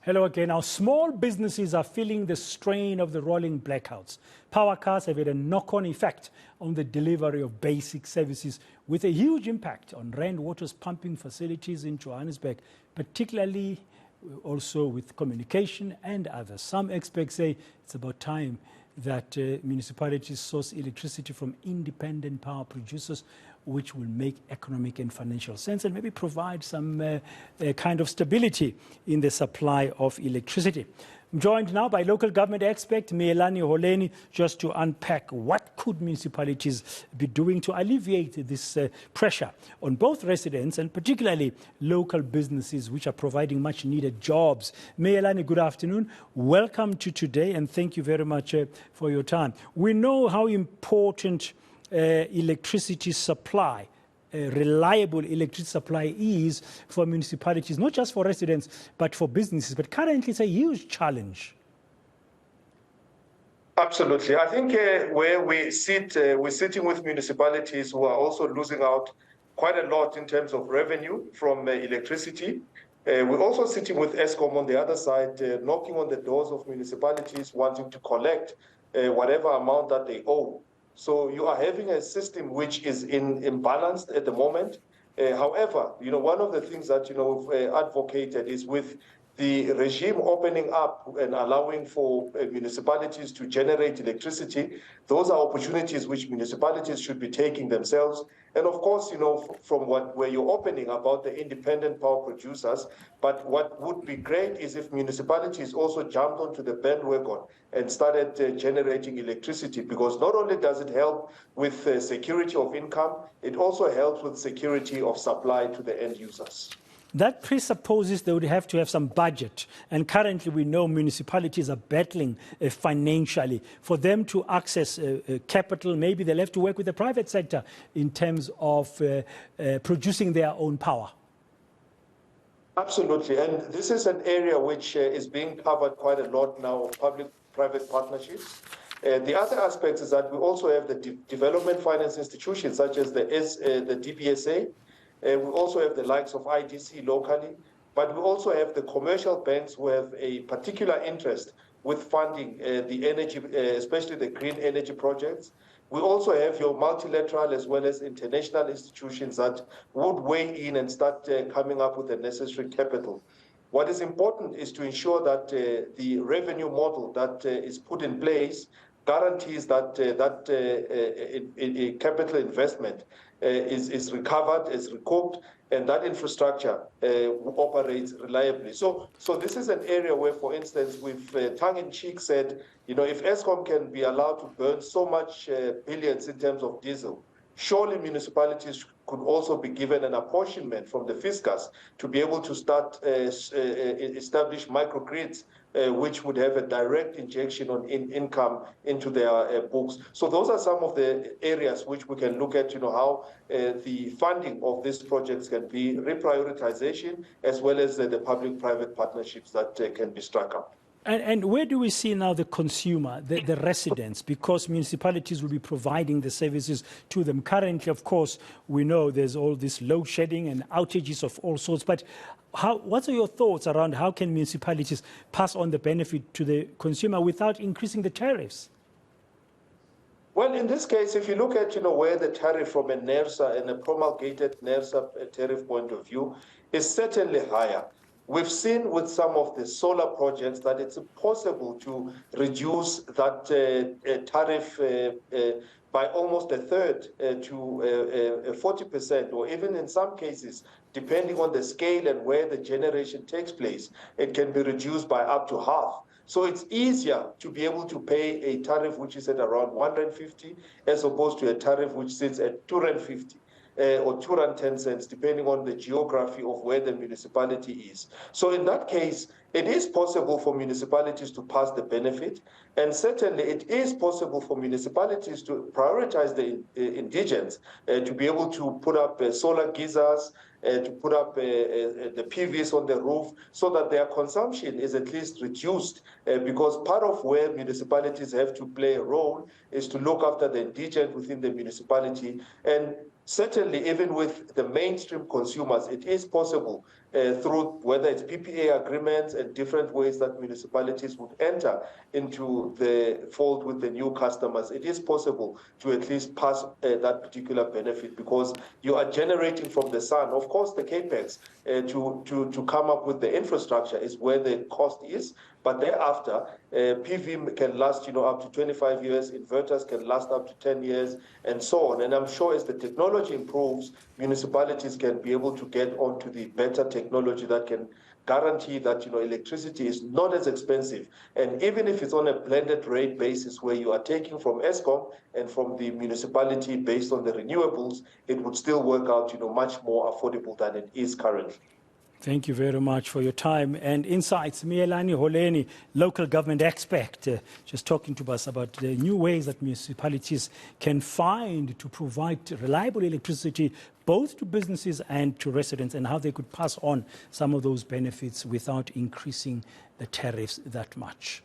Hello again. Now, small businesses are feeling the strain of the rolling blackouts. Power cuts have had a knock-on effect on the delivery of basic services, with a huge impact on Rand Water's pumping facilities in Johannesburg, particularly also with communication and others. Some experts say it's about time that municipalities source electricity from independent power producers, which will make economic and financial sense and maybe provide some kind of stability in the supply of electricity. I'm joined now by local government expert Miyelani Holeni just to unpack what could municipalities be doing to alleviate this pressure on both residents and particularly local businesses which are providing much needed jobs. Miyelani, good afternoon. Welcome to today and thank you very much for your time. We know how important electricity supply, reliable electricity supply is for municipalities, not just for residents, but for businesses. But currently it's a huge challenge. Absolutely. I think where we sit, we're sitting with municipalities who are also losing out quite a lot in terms of revenue from electricity. We're also sitting with ESCOM on the other side, knocking on the doors of municipalities wanting to collect whatever amount that they owe. So you are having a system which is imbalanced at the moment. However, one of the things that, we've advocated is with the regime opening up and allowing for municipalities to generate electricity. Those are opportunities which municipalities should be taking themselves. And of course, from where you're opening about the independent power producers, but what would be great is if municipalities also jumped onto the bandwagon and started generating electricity, because not only does it help with security of income, it also helps with security of supply to the end users. That presupposes they would have to have some budget. And currently we know municipalities are battling financially. For them to access capital, maybe they'll have to work with the private sector in terms of producing their own power. Absolutely. And this is an area which is being covered quite a lot now, public-private partnerships. The other aspect is that we also have the development finance institutions such as the DBSA. We also have the likes of IDC locally, but we also have the commercial banks who have a particular interest with funding the energy, especially the green energy projects. We also have your multilateral as well as international institutions that would weigh in and start coming up with the necessary capital. What is important is to ensure that the revenue model that is put in place guarantees that capital investment is recovered, is recouped, and that infrastructure operates reliably. So this is an area where, for instance, we've tongue-in-cheek said, if ESCOM can be allowed to burn so much billions in terms of diesel, surely municipalities could also be given an apportionment from the fiscus to be able to start establish microgrids, which would have a direct injection on income into their books. So those are some of the areas which we can look at, how the funding of these projects can be reprioritization, as well as the public-private partnerships that can be struck up. And where do we see now the consumer, the residents, because municipalities will be providing the services to them? Currently, of course, we know there's all this load shedding and outages of all sorts, but what are your thoughts around how can municipalities pass on the benefit to the consumer without increasing the tariffs? Well, in this case, if you look at where the tariff from a NERSA and a promulgated NERSA tariff point of view is certainly higher. We've seen with some of the solar projects that it's possible to reduce that tariff by almost a third to 40%, or even in some cases, depending on the scale and where the generation takes place, it can be reduced by up to half. So it's easier to be able to pay a tariff which is at around 150 as opposed to a tariff which sits at 250. Or 210 cents, depending on the geography of where the municipality is. So in that case, it is possible for municipalities to pass the benefit, and certainly it is possible for municipalities to prioritize the indigents, to be able to put up solar geysers, to put up the PVs on the roof, so that their consumption is at least reduced, because part of where municipalities have to play a role is to look after the indigent within the municipality. And certainly, even with the mainstream consumers, it is possible through whether it's PPA agreements and different ways that municipalities would enter into the fold with the new customers, it is possible to at least pass that particular benefit because you are generating from the sun. Of course, the capex to come up with the infrastructure is where the cost is, but thereafter, PV can last, up to 25 years, inverters can last up to 10 years, and so on. And I'm sure as the technology improves, municipalities can be able to get onto the better technology that can guarantee that, electricity is not as expensive. And even if it's on a blended rate basis where you are taking from Eskom and from the municipality based on the renewables, it would still work out, much more affordable than it is currently. Thank you very much for your time and insights. Miyelani Holeni, local government expert, just talking to us about the new ways that municipalities can find to provide reliable electricity both to businesses and to residents and how they could pass on some of those benefits without increasing the tariffs that much.